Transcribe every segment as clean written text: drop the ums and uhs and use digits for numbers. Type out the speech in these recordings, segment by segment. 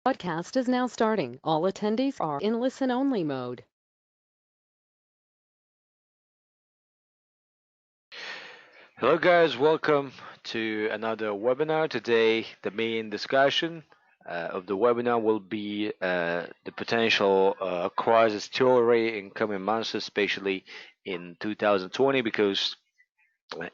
Podcast is now starting. All attendees are in listen-only mode. Hello, guys. Welcome to another webinar. Today, the main discussion of the webinar will be the potential crisis theory in coming months, especially in 2020, because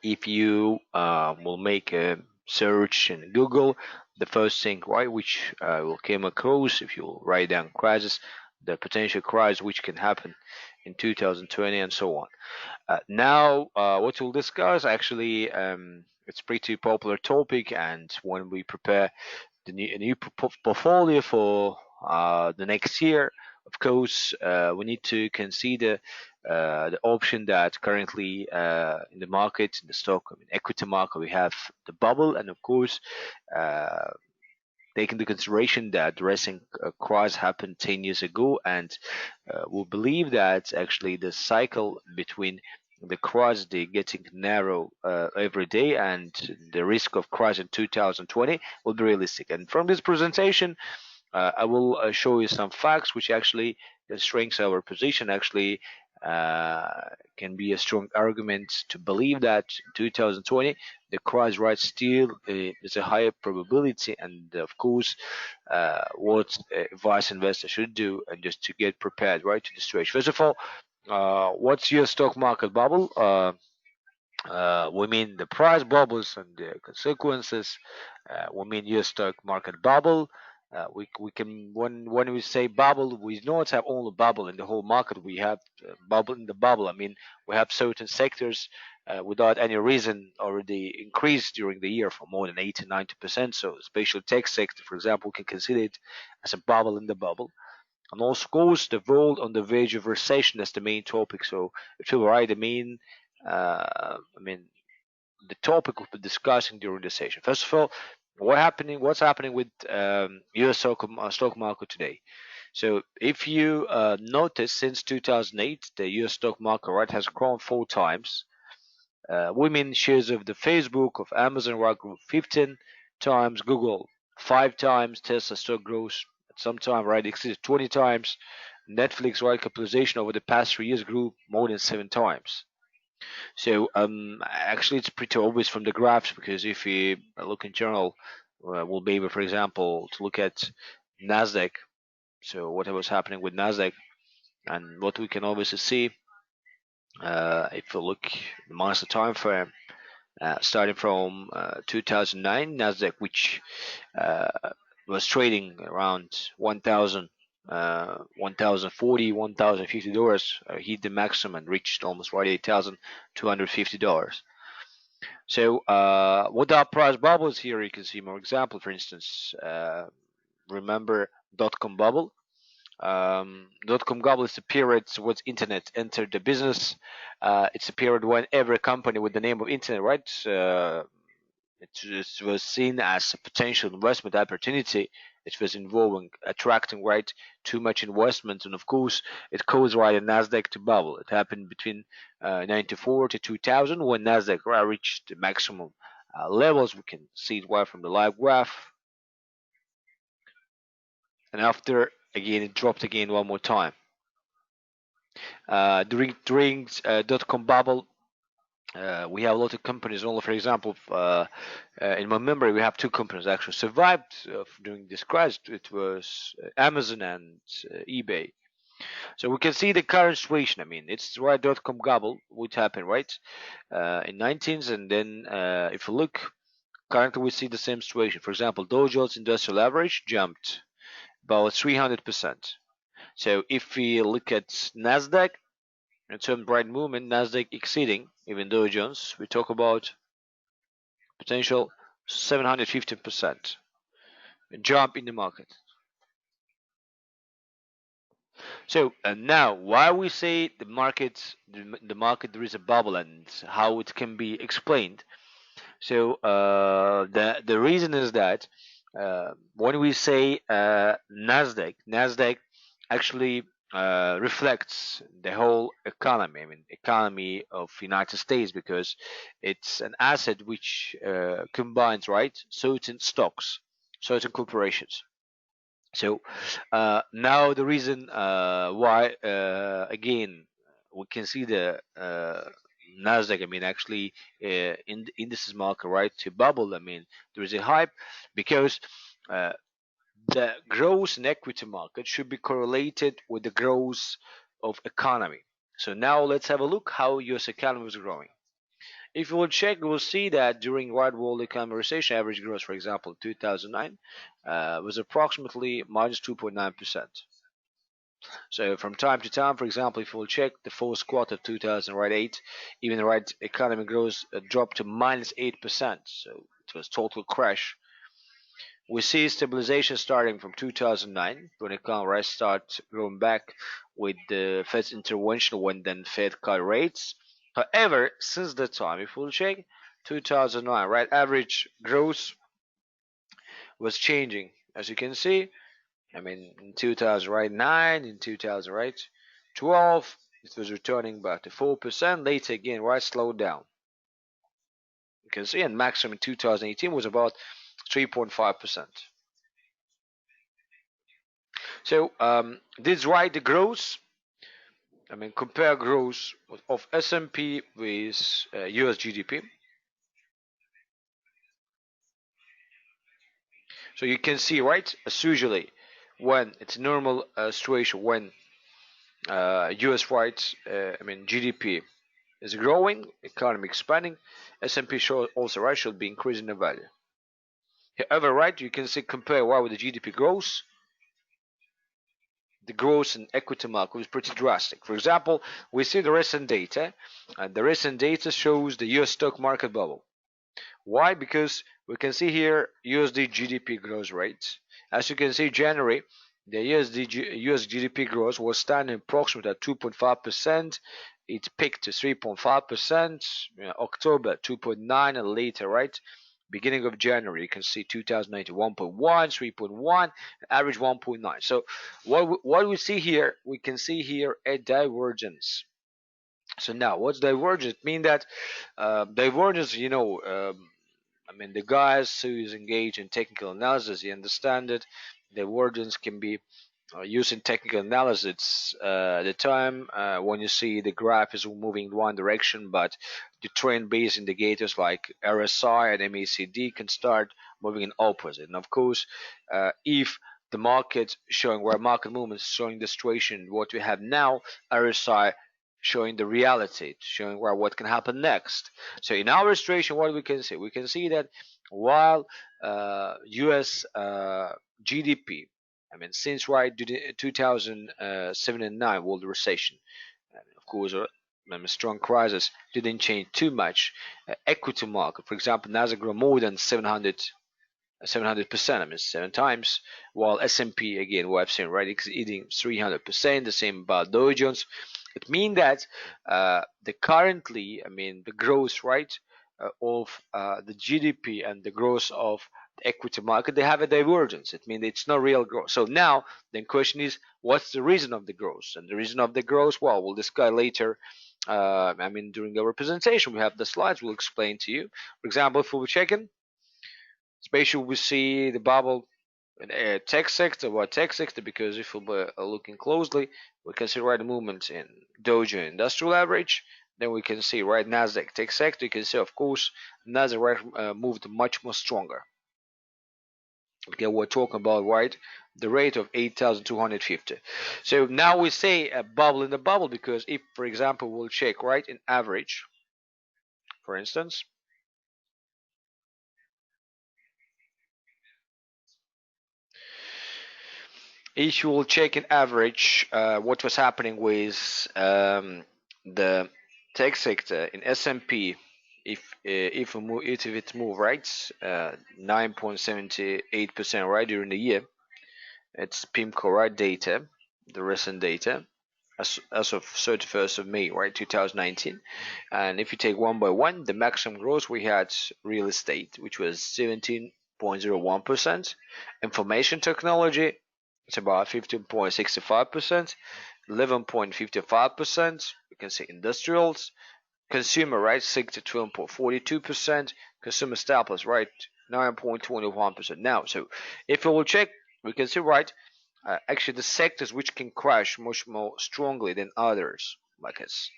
if you will make a search in Google, the first thing, right, which will came across if you write down crisis, the potential crisis which can happen in 2020 and so on. Now, what we'll discuss actually, it's pretty popular topic, and when we prepare a new portfolio for the next year, of course, we need to consider the option that currently in the market, in the stock, I mean, equity market, we have the bubble, and of course, uh, take into consideration that the recent crisis happened 10 years ago, and we believe that actually the cycle between the crisis they getting narrow every day, and the risk of crisis in 2020 will be realistic. And from this presentation, I will show you some facts which actually strengthens our position. Actually, uh, can be a strong argument to believe that in 2020 the crisis rate still is a higher probability, and of course, what advice investor should do and just to get prepared right to the situation. First of all, what's your stock market bubble? We mean the price bubbles and the consequences. We mean your stock market bubble. We can when we say bubble, we don't have only bubble in the whole market. We have bubble in the bubble. I mean, we have certain sectors without any reason already increased during the year for more than 80, 90%. So, especially tech sector, for example, we can consider it as a bubble in the bubble. And also, of course, the world on the verge of recession is the main topic. So, if you're right, I mean, the topic we'll be discussing during the session. First of all, what's happening with U.S. stock market today? So, if you notice, since 2008, the U.S. stock market right has grown 4 times. Women shares of the Facebook, of Amazon, right, grew 15 times. Google 5 times. Tesla stock grows at some time right exceeded 20 times. Netflix right capitalization over the past 3 years grew more than 7 times. So actually, it's pretty obvious from the graphs, because if we look in general, we'll be able, for example, to look at Nasdaq. So what was happening with Nasdaq, and what we can obviously see, if we look the monster time frame, starting from 2009, Nasdaq, which uh, was trading around 1,000. 1040 $1,050 hit the maximum and reached almost right $8,250. So what are price bubbles here? You can see more example. For instance, remember dot-com bubble. Dot-com bubble is a period when internet entered the business. It's a period when every company with the name of internet, right? It was seen as a potential investment opportunity. It was involving attracting right too much investment, and of course, it caused right a Nasdaq to bubble. It happened between 94 to 2000 when Nasdaq reached the maximum levels. We can see it right from the live graph, and after again it dropped again one more time. During dot-com bubble, we have a lot of companies. Only, for example, in my memory, we have two companies actually survived during this crisis. It was Amazon and eBay. So we can see the current situation. I mean, it's right dot-com bubble, which happened right in 19s, and then if you look, currently we see the same situation. For example, Dow Jones Industrial Average jumped about 300%. So if we look at Nasdaq, in terms of bright movement, Nasdaq exceeding even Dow Jones, we talk about potential 750% jump in the market. So now, why we say the market there is a bubble, and how it can be explained. So the reason is that when we say Nasdaq actually reflects the whole economy. I mean, economy of United States, because it's an asset which combines right certain stocks, certain corporations. So now the reason why again we can see the Nasdaq. I mean, actually, in the indices market, right, to bubble. I mean, there is a hype because uh, the growth in equity market should be correlated with the growth of economy. So now let's have a look how U.S. economy is growing. If you will check, you will see that during World War economic recession, average growth, for example, 2009, was approximately minus 2.9%. So from time to time, for example, if you will check the fourth quarter of 2008, even the right economy growth dropped to minus 8%. So it was total crash. We see stabilization starting from 2009 when economy start growing back with the Fed's intervention when then Fed cut rates. However, since that time, if we'll check 2009, right, average growth was changing. As you can see, I mean, in 2009, in 2012, it was returning back to 4%. Later again, right, slowed down. You can see, and maximum in 2018 was about 3.5%. So this right, the growth. I mean, compare growth of S&P with US GDP. So you can see, right, as usually, when it's normal situation, when US right, I mean GDP is growing, economy expanding, S&P show also right should be increasing the value. However, right, you can see compare why with the GDP growth, the growth in equity market was pretty drastic. For example, we see the recent data, and the recent data shows the US stock market bubble. Why? Because we can see here USD GDP growth rates. As you can see, January, the US GDP growth was standing approximately at 2.5%. It peaked to 3.5%. October 2.9, and later, right? Beginning of January, you can see 2019 1.1, 3.1, average 1.9. So what we see here, we can see here a divergence. So now, what's divergence? It means that divergence, I mean, the guys who is engaged in technical analysis, you understand it. Divergence can be using technical analysis at the time when you see the graph is moving in one direction, but the trend-based indicators like RSI and MACD can start moving in opposite. And of course, if the market showing where market movements showing the situation what we have now, RSI showing the reality, showing where what can happen next. So in our illustration, what we can see, that while U.S. GDP, I mean, since right 2007 and 9 world recession, and of course, a strong crisis didn't change too much. Equity market, for example, Nasdaq grew more than 700%. I mean, 7 times. While S&P again, what I've seen, right, exceeding 300%. The same about Dow Jones. It means that the currently, I mean, the growth, right, of the GDP and the growth of the equity market, they have a divergence. It means it's not real growth. So now the question is, what's the reason of the growth? And the reason of the growth, well, we'll discuss later. I mean, during our presentation, we have the slides. We'll explain to you. For example, if we check in, especially we see the bubble in tech sector. Why tech sector? Because if we're looking closely, we can see right movement in Dow Jones Industrial Average. Then we can see right Nasdaq tech sector. You can see, of course, Nasdaq right, moved much more stronger. Okay, we're talking about right the rate of 8,250. So now we say a bubble in the bubble because if, for example, we'll check right in average, for instance. If you will check in average what was happening with the tech sector in S&P, if it move right 9.78% right during the year, it's PIMCO right data, the recent data as of 31st of May right 2019, and if you take one by one, the maximum growth we had real estate, which was 17.01%, information technology, it's about 15.65%, 11.55%. You can say industrials, consumer right 62.42%, consumer staples right 9.21%. Now, so if we will check, we can see right actually the sectors which can crash much more strongly than others, like as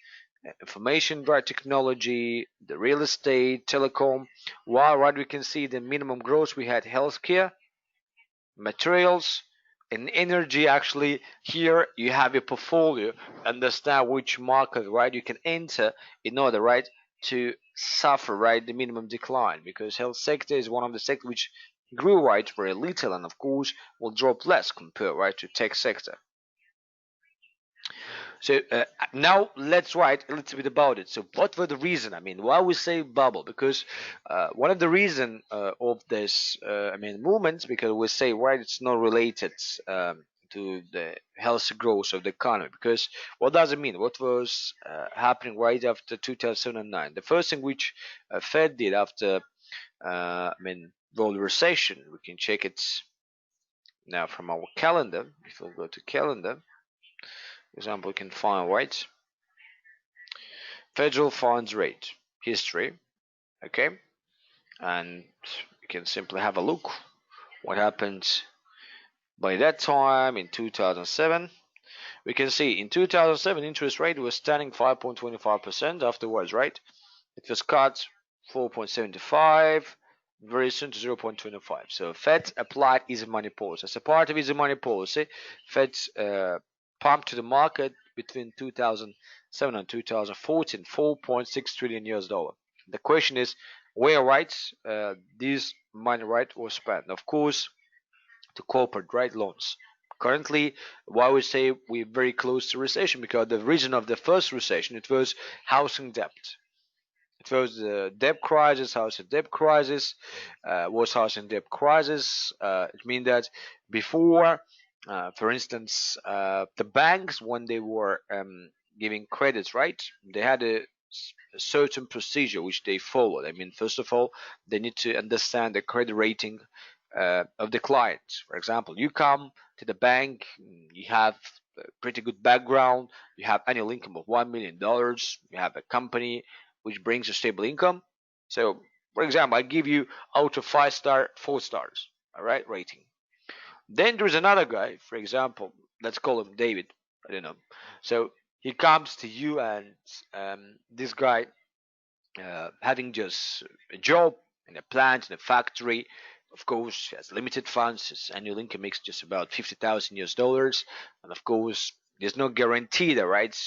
information right technology, the real estate, telecom. While right we can see the minimum growth we had healthcare, materials, and energy. Actually here you have a portfolio, understand which market right you can enter in order right to suffer right the minimum decline, because health sector is one of the sectors which grew right very little and of course will drop less compared right to tech sector. So now let's write a little bit about it. So what were the reason? I mean, why we say bubble? Because one of the reason of this, I mean, movement, because we say right, it's not related to the healthy growth of the economy. Because what does it mean? What was happening right after 2009? The first thing which Fed did after, I mean, world recession, we can check it now from our calendar. If we go to calendar, for example, we can find right federal funds rate history, okay, and you can simply have a look what happened by that time in 2007. We can see in 2007 interest rate was standing 5.25%. Afterwards, right, it was cut 4.75, very soon to 0.25. So Fed applied easy money policy. As a part of easy money policy, Fed pumped to the market between 2007 and 2014 4.6 trillion US dollar. The question is where right this money right was spent. Of course, to corporate right loans. Currently, why we say we're very close to recession, because the reason of the first recession it was housing debt. It was the debt crisis, housing debt crisis, was housing debt crisis. It means that before, for instance, the banks when they were giving credits, right? They had a certain procedure which they followed. I mean, first of all, they need to understand the credit rating of the client. For example, you come to the bank, you have a pretty good background, you have annual income of $1 million, you have a company which brings a stable income. So, for example, I give you out of 5 star, 4 stars, all right, rating. Then there's another guy, for example, let's call him David. I don't know. So he comes to you, and this guy having just a job in a plant in a factory, of course has limited funds. His annual income makes just about 50,000 US dollars, and of course there's no guarantee that right.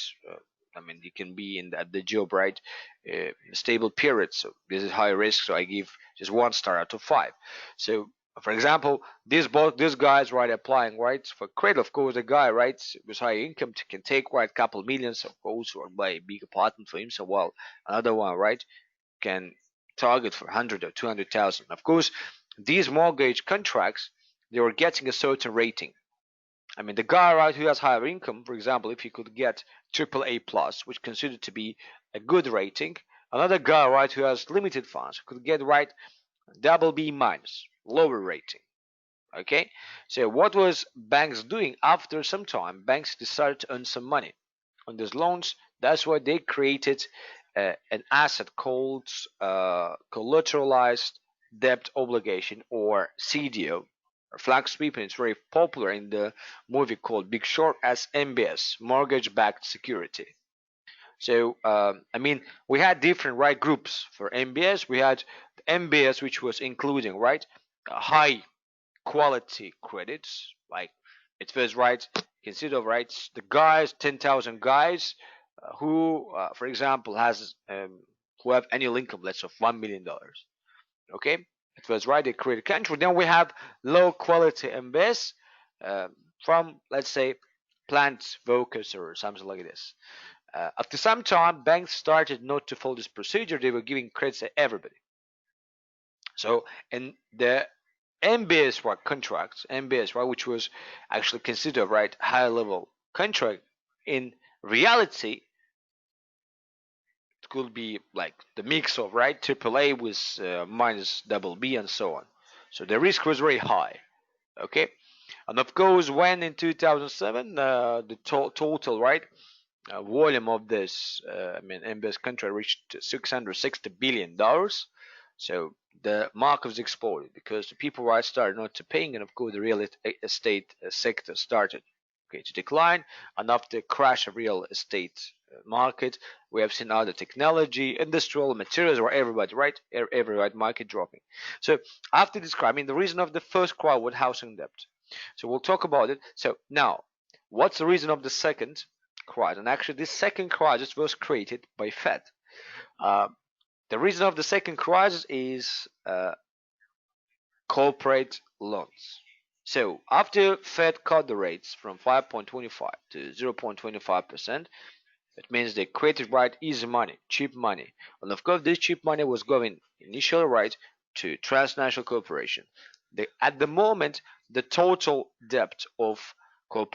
I mean, you can be in at the job right, a stable period. So this is high risk. So I give just 1 star out of 5. So for example, these guys right applying right for credit. Of course, the guy right with high income can take right couple millions of course or buy a big apartment for himself. While another one right can target for 100 or 200,000. Of course, these mortgage contracts they were getting a certain rating. I mean, the guy right who has higher income, for example, if he could get triple A plus, which considered to be a good rating, another guy right who has limited funds could get right double B minus, lower rating. Okay, so what was banks doing after some time? Banks decided to earn some money on these loans. That's why they created an asset called collateralized debt obligation, or CDO, or flag sweep, and it's very popular in the movie called Big Short as MBS, mortgage-backed security. So I mean, we had different right groups for MBS. We had MBS, which was including right high quality credits, like it was right consider right the guys 10,000 guys who for example has who have annual income let's say of $1 million. Okay, it was right they created country. Then we have low quality MBS from let's say plant workers or something like this. After some time banks started not to follow this procedure. They were giving credits to everybody. So and the MBS right contracts, MBS right, which was actually considered right high level contract, in reality it could be like the mix of right AAA with minus double B and so on. So the risk was very high. Okay, and of course when in 2007 the total right volume of this I mean MBS contract reached $660 billion. So the market was exploded because the people right started not to paying, and of course the real estate sector started to decline. And after the crash of real estate market, we have seen other technology, industrial materials, or everybody right, every right market dropping. So after describing the reason of the first cry was housing debt, so we'll talk about it. So now, what's the reason of the second crisis? And actually, this second crisis was created by Fed. Uh, the reason of the second crisis is corporate loans. So after Fed cut the rates from 5.25 to 0.25%, it means they created right easy money, cheap money. And of course, this cheap money was going initially right to transnational corporations. At the moment, the total debt of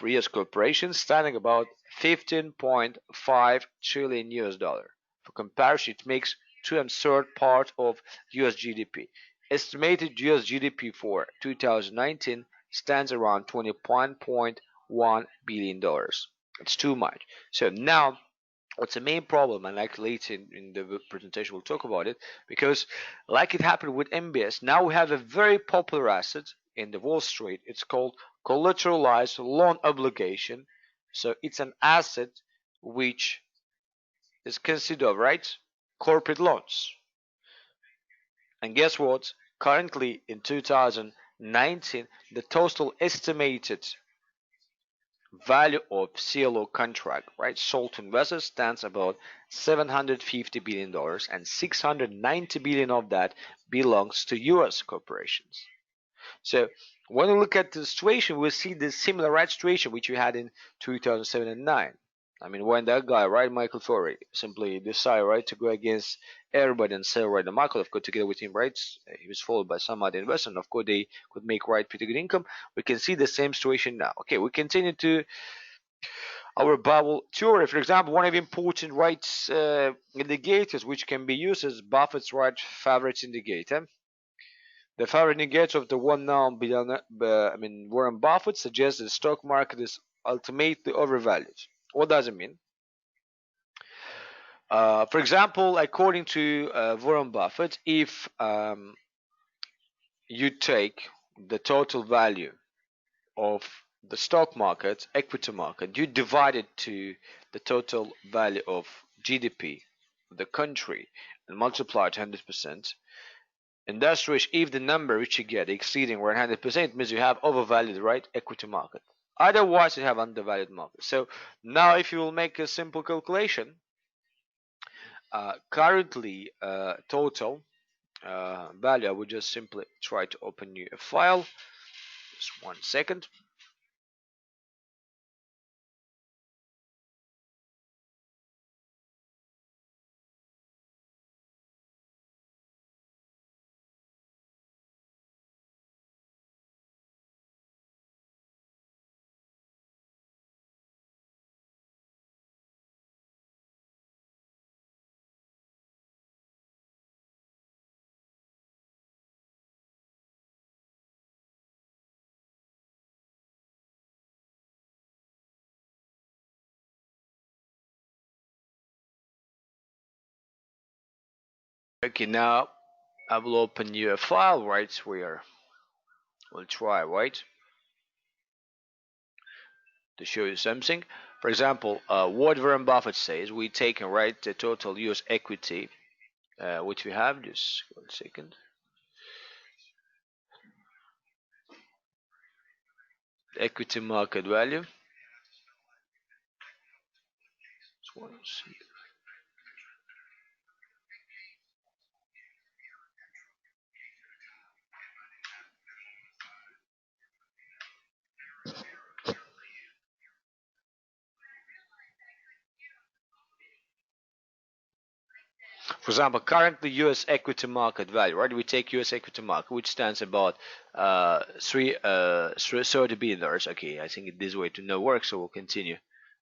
US corporations standing about 15.5 trillion US dollar. For comparison, it makes two-third part of US GDP. Estimated US GDP for 2019 stands around $21.1 billion dollars. It's too much. So now what's the main problem, and like later in the presentation we'll talk about it, because like it happened with MBS, now we have a very popular asset in the Wall Street. It's called collateralized loan obligation. So it's an asset which is considered right corporate loans. And guess what, currently in 2019 the total estimated value of CLO contract, right, sold to investors stands about $750 billion dollars, and 690 billion of that belongs to US corporations. So when we look at the situation, we see the similar right situation which we had in 2007 and 9. I mean, when that guy, right, Michael Tory, simply decided, right, to go against everybody and sell, right, the market, of course, together with him, right, he was followed by some other investors, and of course, they could make, right, pretty good income. We can see the same situation now. Okay, we continue to our bubble theory. For example, one of the important rights indicators which can be used as Buffett's right favorite indicator. The favorite indicator of the one now billionaire, Warren Buffett suggests that the stock market is ultimately overvalued. What does it mean? For example, according to Warren Buffett, if you take the total value of the stock market, equity market, you divide it to the total value of GDP of the country and multiply it 100%. And that's which if the number which you get exceeding 100% means you have overvalued right equity market. Otherwise, you have undervalued market. So now, if you will make a simple calculation, currently total value, I would just simply try to open new a file. Just 1 second. Okay, now I will open you a file right where we'll try right to show you something. For example, what Warren Buffett says, we take and write the total US equity which we have. Just 1 second. Equity market value. For example, currently US equity market value, right? We take US equity market, which stands about $30 billion dollars. Okay, I think this way to no work, so we'll continue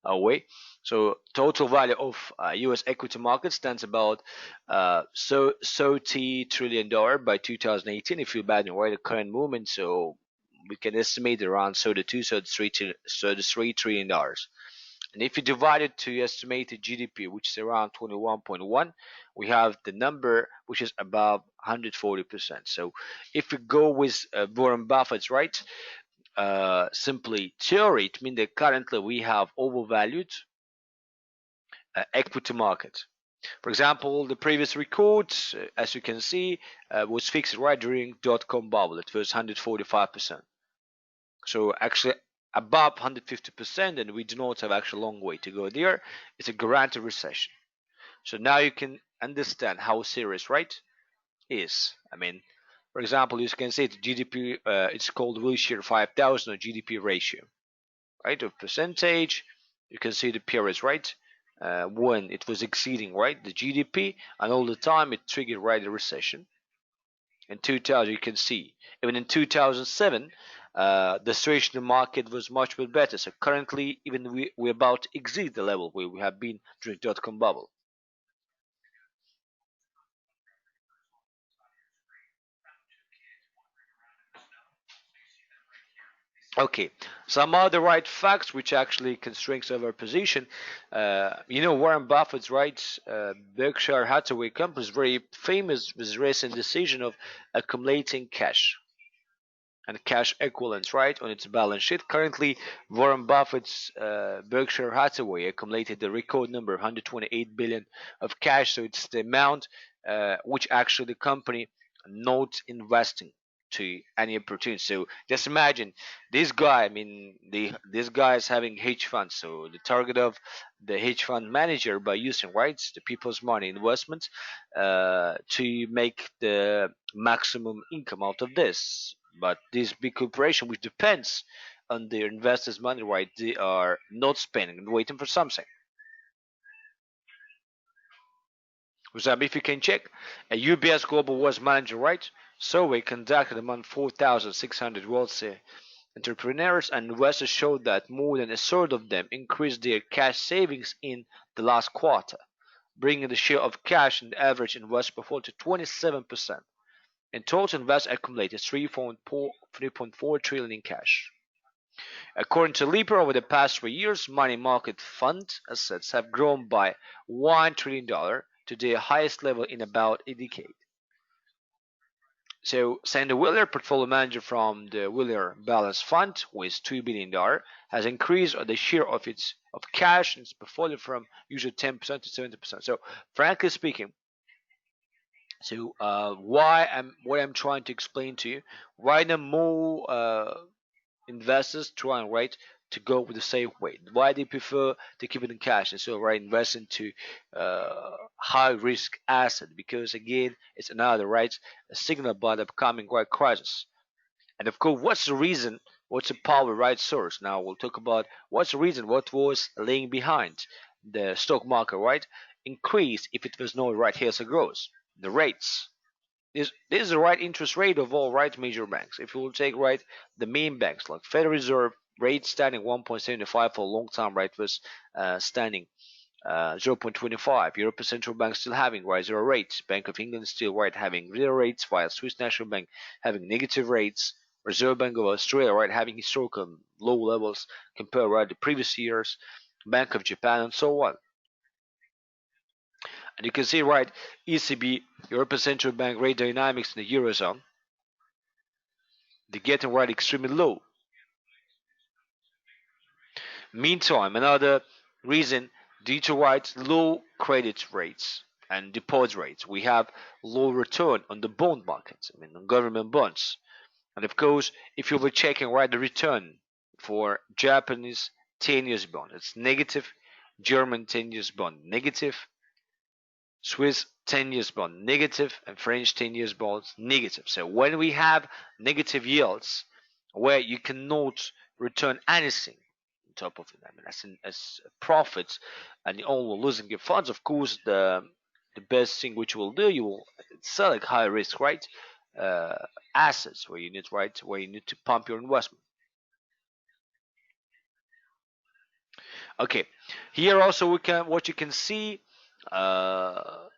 our way. So total value of US equity market stands about $30 trillion dollars by 2018. If you bad in right the current movement, so we can estimate around 32, 33 trillion dollars. And if you divide it to estimated GDP, which is around 21.1, we have the number which is above 140%. So if we go with Warren Buffett's, right, simply theory, it means that currently we have overvalued equity market. For example, the previous record, as you can see, was fixed right during dot-com bubble. It was 145%. So actually above 150%, and we do not have actually a long way to go there. It's a guaranteed recession. So now you can understand how serious, right, is. I mean, for example, you can say the GDP, it's called Wilshire 5000 or GDP ratio, right, of percentage. You can see the periods, right, when it was exceeding, right, the GDP, and all the time it triggered, right, a recession. In 2000, you can see even in 2007, the situation in the market was much better. So currently, even we're about to exceed the level where we have been during dot-com bubble. Okay, some other right facts which actually can strengthen our position. Warren Buffett's right, Berkshire Hathaway company is very famous with recent decision of accumulating cash and cash equivalents, right, on its balance sheet. Currently, Warren Buffett's Berkshire Hathaway accumulated the record number of 128 billion of cash. So it's the amount which actually the company not investing to any opportunity. So just imagine this guy. I mean, this guy is having hedge funds. So the target of the hedge fund manager by using rights the people's money investments to make the maximum income out of this. But this big corporation, which depends on their investors' money, right, they are not spending and waiting for something. For example, if you can check, a UBS Global Wealth Manager, right, survey conducted among 4,600 wealthy entrepreneurs and investors showed that more than a third of them increased their cash savings in the last quarter, bringing the share of cash in the average investment portfolio to 27%. In total, investors accumulated 3.4 trillion in cash. According to Libra, over the past 3 years, money market fund assets have grown by $1 trillion to their highest level in about a decade. So, Sandy Wheeler, portfolio manager from the Wheeler Balance Fund, with $2 billion, has increased the share of its of cash in its portfolio from usually 10% to 70%. So, frankly speaking, what I'm trying to explain to you, why the more investors trying, right, to go with the safe way, why they prefer to keep it in cash and so, right, invest into high risk asset, because again it's another, right, a signal about the upcoming, right, crisis. And of course, what's the reason, what's the power, right, source. Now we'll talk about what's the reason, what was laying behind the stock market, right, increase if it was not, right, here's a growth, the rates. This is the right interest rate of all, right, major banks. If you will take, right, the main banks like Federal Reserve rate standing 1.75 for a long time, right, was standing 0.25. European Central Bank still having, right, zero rates. Bank of England still, right, having zero rates, while Swiss National Bank having negative rates. Reserve Bank of Australia, right, having historical low levels compared, right, to previous years. Bank of Japan and so on. And you can see, right, ECB, European Central Bank rate dynamics in the Eurozone, they're getting, right, extremely low. Meantime, another reason due to, right, low credit rates and deposit rates, we have low return on the bond markets, I mean on government bonds. And of course, if you were checking, right, the return for Japanese 10 years bond, it's negative, German 10 years bond negative, Swiss 10 years bond negative, and French 10 years bonds negative. So when we have negative yields where you cannot return anything on top of it, I mean as profits, and you're only losing your funds, of course the best thing which you will do, you will sell like high risk, right, uh, assets where you need, right, where you need to pump your investment. Okay, here also we can, what you can see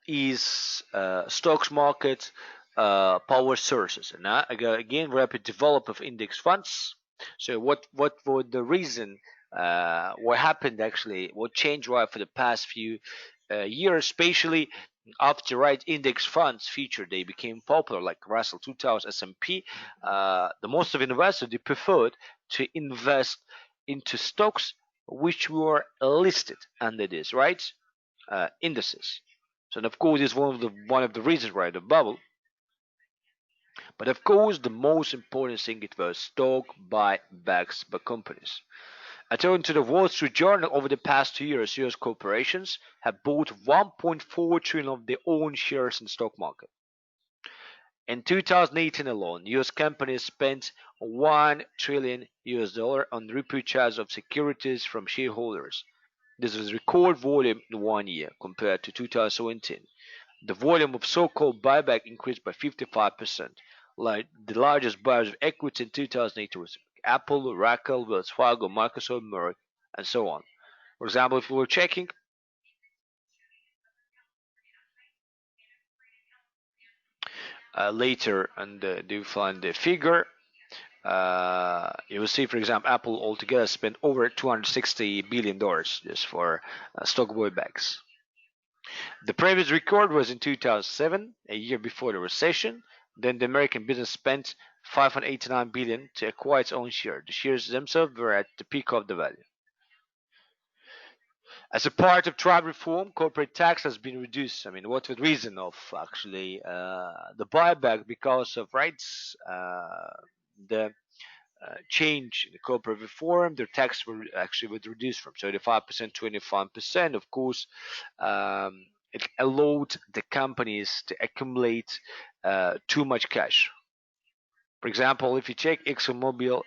is stocks market power sources, and again rapid development of index funds. So what were the reason what happened actually, what changed right for the past few years, especially after right index funds feature they became popular, like Russell 2000, S&P. The most of investors they preferred to invest into stocks which were listed under this right indices. So and of course, it's one of the reasons right the bubble. But of course, the most important thing it was stock buybacks by companies. According to the Wall Street Journal, over the past 2 years, U.S. corporations have bought 1.4 trillion of their own shares in the stock market. In 2018 alone, U.S. companies spent 1 trillion US dollar on repurchase of securities from shareholders. This was record volume in 1 year compared to 2017. The volume of so-called buyback increased by 55%. Like the largest buyers of equity in 2008 was Apple, Oracle, Wells Fargo, Microsoft, Merck, and so on. For example, if we were checking later and do you find the figure, you will see, for example, Apple altogether spent over $260 billion just for stock buybacks. The previous record was in 2007, a year before the recession. Then the American business spent 589 billion to acquire its own share. The shares themselves were at the peak of the value. As a part of trade reform, corporate tax has been reduced. I mean, what was the reason of actually the buyback? Because of rights, the change in the corporate reform, their tax were actually was reduced from 35% to 25%. Of course, it allowed the companies to accumulate too much cash. For example, if you check ExxonMobil,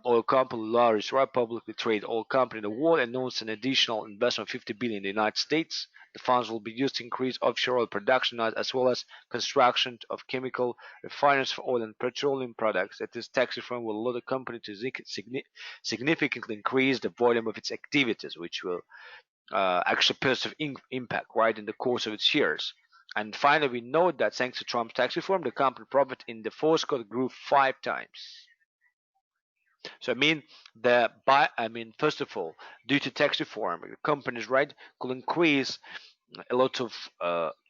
oil company, largest right publicly traded oil company in the world, announced an additional investment of 50 billion in the United States. The funds will be used to increase offshore oil production as well as construction of chemical refineries for oil and petroleum products. That this tax reform will allow the company to significantly increase the volume of its activities, which will actually positive impact right in the course of its years. And finally, we note that thanks to Trump's tax reform, the company profit in the fourth quarter grew 5 times. So first of all, due to tax reform, the companies right could increase a lot of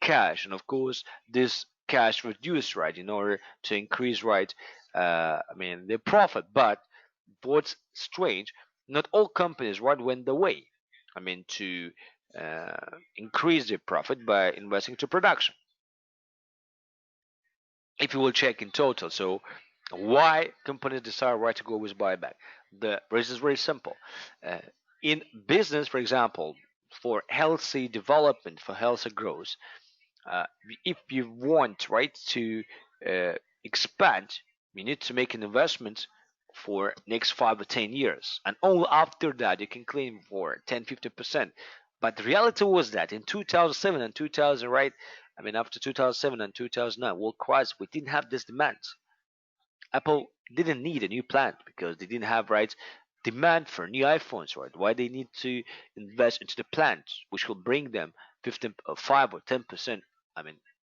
cash, and of course, this cash reduced right in order to increase right, their profit. But what's strange, not all companies right went the way. To increase their profit by investing to production. If you will check in total, so why companies decide right to go with buyback? The reason is very simple. Uh, in business, for example, for healthy development, for healthy growth, uh, if you want right to uh, expand, you need to make an investment for next 5 or 10 years, and only after that you can claim for 10-15%. But the reality was that in 2007 and 2000, right? After 2007 and 2009 world crisis, we didn't have this demand. Apple didn't need a new plant because they didn't have right demand for new iPhones, right? Why they need to invest into the plant, which will bring them 15, 5 or 10%,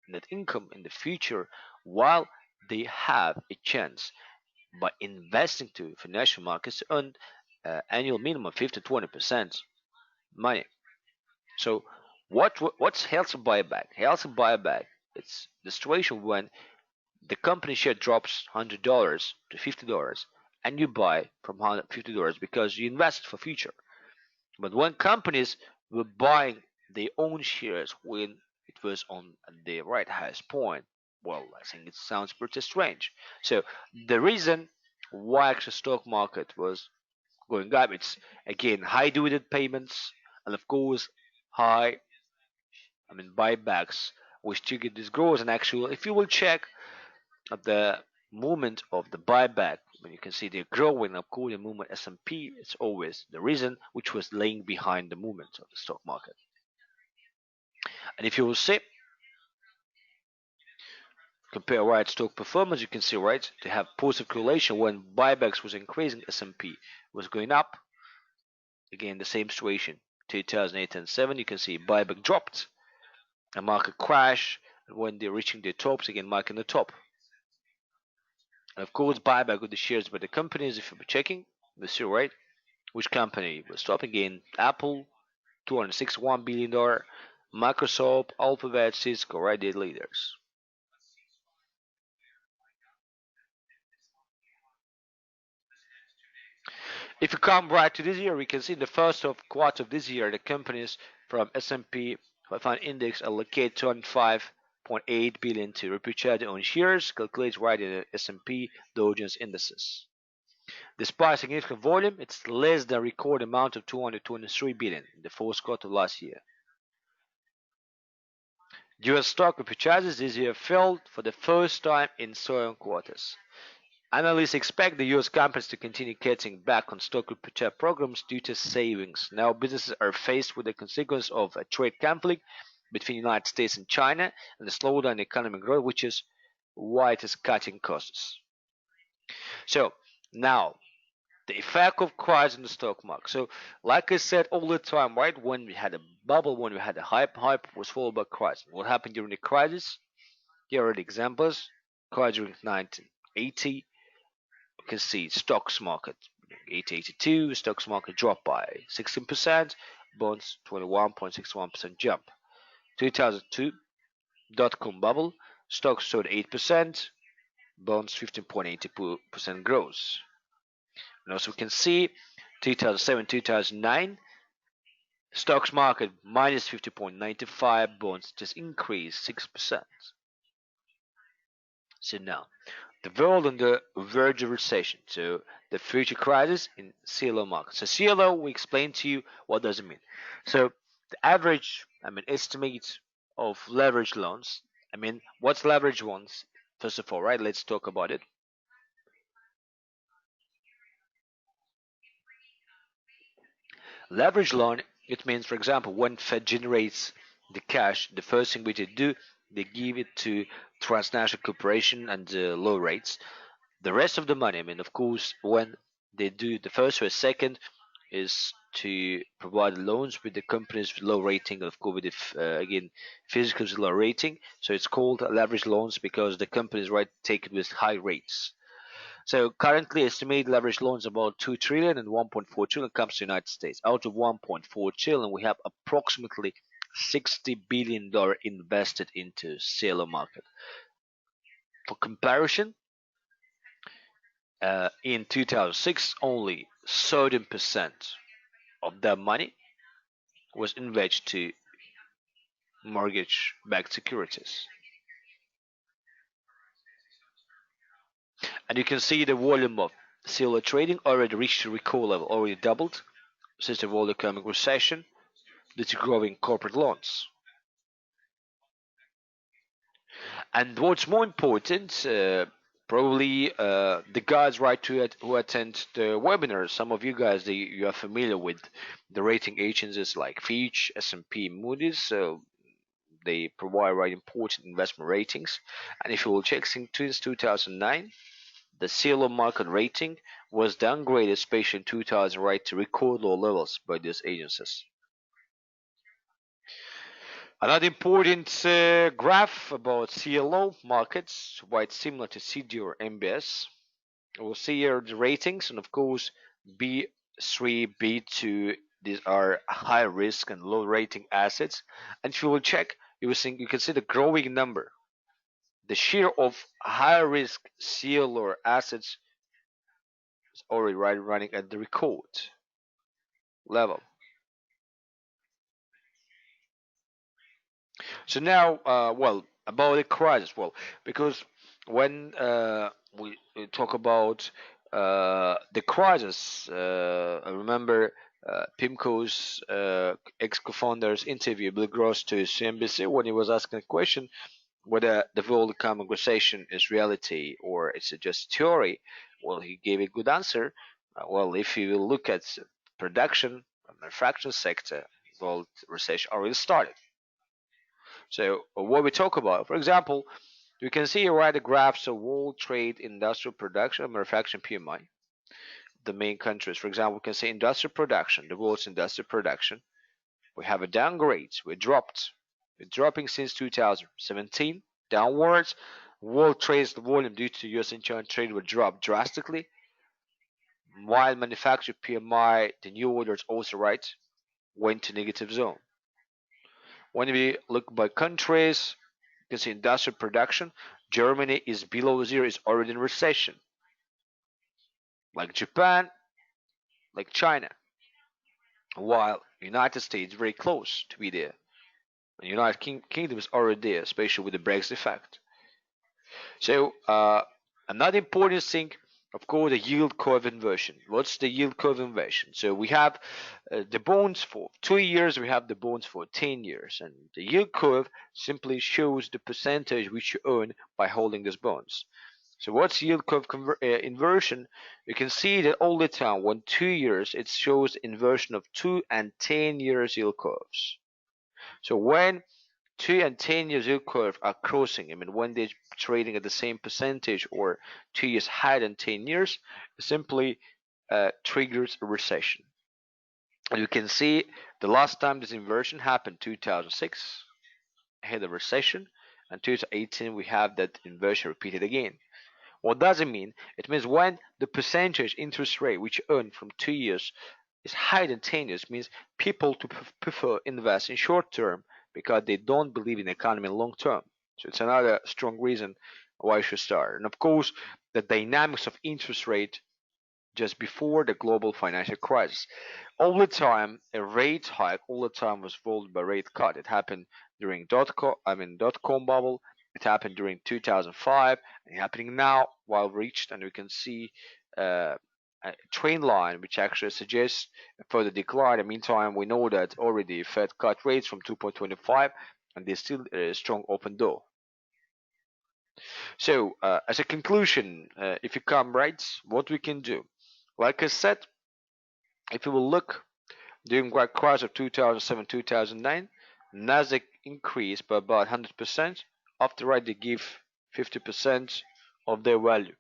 net income in the future, while they have a chance by investing to financial markets to earn annual minimum 50 to 20% money. So what's healthy buyback? Healthy buyback, it's the situation when the company share drops $100 to $50, and you buy from $150 because you invest for future. But when companies were buying their own shares when it was on the right highest point, well, I think it sounds pretty strange. So the reason why actually stock market was going up, it's again high dividend payments, and of course high, buybacks, which triggered this growth. And actually, if you will check at the movement of the buyback, when you can see they're growing up cool the movement S&P, it's always the reason which was laying behind the movement of the stock market. And if you will see, compare right stock performance, you can see right to have positive correlation when buybacks was increasing, S&P was going up. Again, the same situation 2008 and 7, you can see buyback dropped, a market crash, and when they're reaching their tops, again marking the top. And of course, buyback of the shares by the companies, if you're checking, you see right Which company was top again? Apple, $261 billion. Microsoft, Alphabet, Cisco, right? The leaders. If you come right to this year, we can see in the first of quarter of this year, the companies from S&P 500 index allocate 25.8 billion to repurchase their own shares, calculated right in the S&P Dow Jones indices. Despite significant volume, it's less than record amount of 223 billion in the fourth quarter of last year. US stock repurchases this year fell for the first time in 7 quarters. Analysts expect the US companies to continue cutting back on stock repurchase programs due to savings. Now businesses are faced with the consequence of a trade conflict between the United States and China and the slowdown in economic growth, which is why it is cutting costs. So now the effect of crisis in the stock market. So like I said all the time, right, when we had a bubble, when we had a hype was followed by crisis. What happened during the crisis? Here are the examples. Crisis during 1980. You can see stocks market 882, stocks market dropped by 16%, bonds 21.61% jump. 2002 dot-com bubble, stocks showed 8%, bonds 15.80% growth. And also we can see 2007-2009 stocks market minus 50.95, bonds just increased 6%. So now the world on the verge of recession, so the future crisis in CLO market. So CLO, we explained to you what does it mean. So the average, estimate of leverage loans. What's leverage loans? First of all, right? Let's talk about it. Leverage loan, it means, for example, when Fed generates the cash, the first thing we do, they give it to transnational corporation and low rates. The rest of the money, of course, when they do the first or second, is to provide loans with the companies with low rating, of course, with again physicals low rating. So it's called leverage loans because the companies right take it with high rates. So currently estimated leverage loans about 2 trillion and 1.4 trillion comes to the United States. Out of 1.4 trillion, we have approximately $60 billion invested into CLO market. For comparison, in 2006, only 13% of that money was invested to mortgage-backed securities. And you can see the volume of CLO trading already reached a record level, already doubled since the world economic recession due to growing corporate loans. And what's more important, probably the guys who attend the webinar. Some of you guys, you are familiar with the rating agencies like Fitch, S&P, Moody's. So they provide important investment ratings. And if you will check since 2009, the CLO market rating was downgraded, especially in 2000, to record low levels by these agencies. Another important graph about CLO markets, quite similar to CD or MBS. We'll see here the ratings, and of course B3, B2, these are high risk and low rating assets. And if you will check, you can see the growing number. The share of high risk CLO assets is already running at the record level. So now, about the crisis, because when we talk about the crisis, I remember PIMCO's ex-co-founder's interview, Bill Gross, to CNBC when he was asking a question whether the world economic recession is reality or it's just theory. Well, he gave a good answer. If you look at production, manufacturing sector, world recession already started. So what we talk about, for example, you can see here the graphs of world trade, industrial production, and manufacturing PMI. The main countries, for example, we can see industrial production, the world's industrial production. We have a downgrade. We're dropping since 2017 downwards. World trade volume due to US and China trade will drop drastically. while manufacturing PMI, the new orders also right went to negative zone. When we look by countries, you can see industrial production. Germany is below zero, is already in recession. Like Japan, like China, while United States very close to be there. And Kingdom is already there, especially with the Brexit effect. So another important thing, of course, the yield curve inversion. What's the yield curve inversion? So we have the bonds for 2 years, we have the bonds for 10 years, and the yield curve simply shows the percentage which you earn by holding these bonds. So what's yield curve inversion? You can see that all the time when 2 years, it shows inversion of 2 and 10 years yield curves. So when 2 and 10 years yield curve are crossing, I mean when they're trading at the same percentage or 2 years higher than 10 years, it simply triggers a recession. And you can see the last time this inversion happened 2006, had a recession, and 2018 we have that inversion repeated again. What does it mean? It means when the percentage interest rate which you earn from 2 years is higher than 10 years, means people to prefer invest in short term because they don't believe in the economy long term. So it's another strong reason why you should start. And of course, the dynamics of interest rate just before the global financial crisis. All the time, a rate hike all the time was followed by rate cut. It happened during dot com bubble. It happened during 2005, and happening now while reached, and we can see uh, a trend line which actually suggests a further decline. In the meantime, we know that already Fed cut rates from 2.25, and there's still a strong open door. So, as a conclusion, if you come right, what we can do, like I said, if you will look during the crash of 2007-2009, Nasdaq increased by about 100%. After right, they give 50% of their value.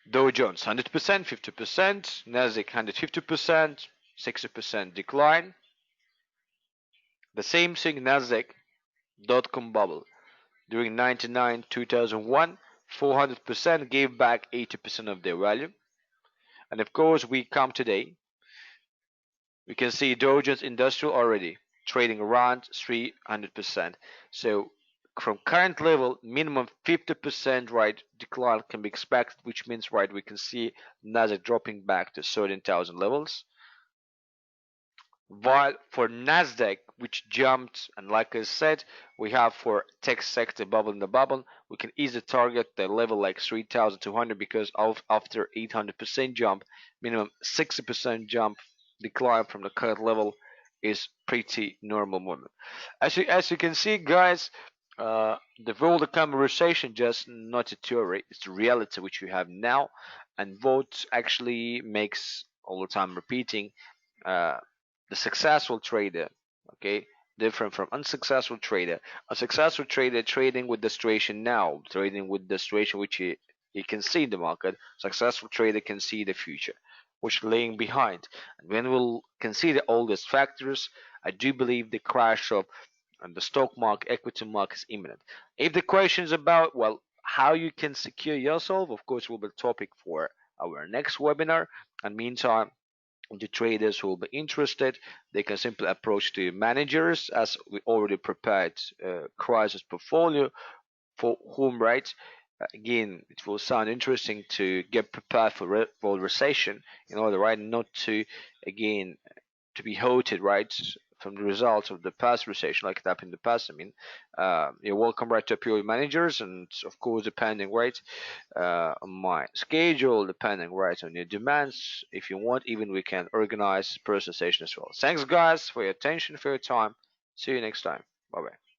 Dow Jones 100%, 50%, Nasdaq 150%, 60% decline. The same thing Nasdaq dot-com bubble during 99 2001, 400% gave back 80% of their value. And of course, we come today, we can see Dow Jones Industrial already trading around 300%. So from current level, minimum 50% right decline can be expected, which means right we can see Nasdaq dropping back to 13,000 levels. While for Nasdaq, which jumped, and like I said, we have for tech sector bubble in the bubble, we can easily target the level like 3,200 because of after 800% jump, minimum 60% jump decline from the current level is pretty normal movement. As you can see, guys, the world economy recession just not a theory; it's the reality which we have now, and what actually makes all the time repeating. Uh, the successful trader, okay, different from unsuccessful trader. A successful trader trading with the situation now, trading with the situation which he can see in the market. Successful trader can see the future, which laying behind. And when we'll consider all these factors, I do believe the crash of the stock market, equity market is imminent. If the question is about, well, how you can secure yourself, of course, will be the topic for our next webinar. And meantime, the traders who will be interested, they can simply approach the managers as we already prepared crisis portfolio for whom, right? Again, it will sound interesting to get prepared for recession in order, right, not to again to be halted, right, from the results of the past recession, like it happened in the past. I mean, you're welcome, right, to appeal managers, and of course, depending, right, on my schedule, depending, right, on your demands. If you want, even we can organize personal session as well. Thanks, guys, for your attention, for your time. See you next time. Bye bye.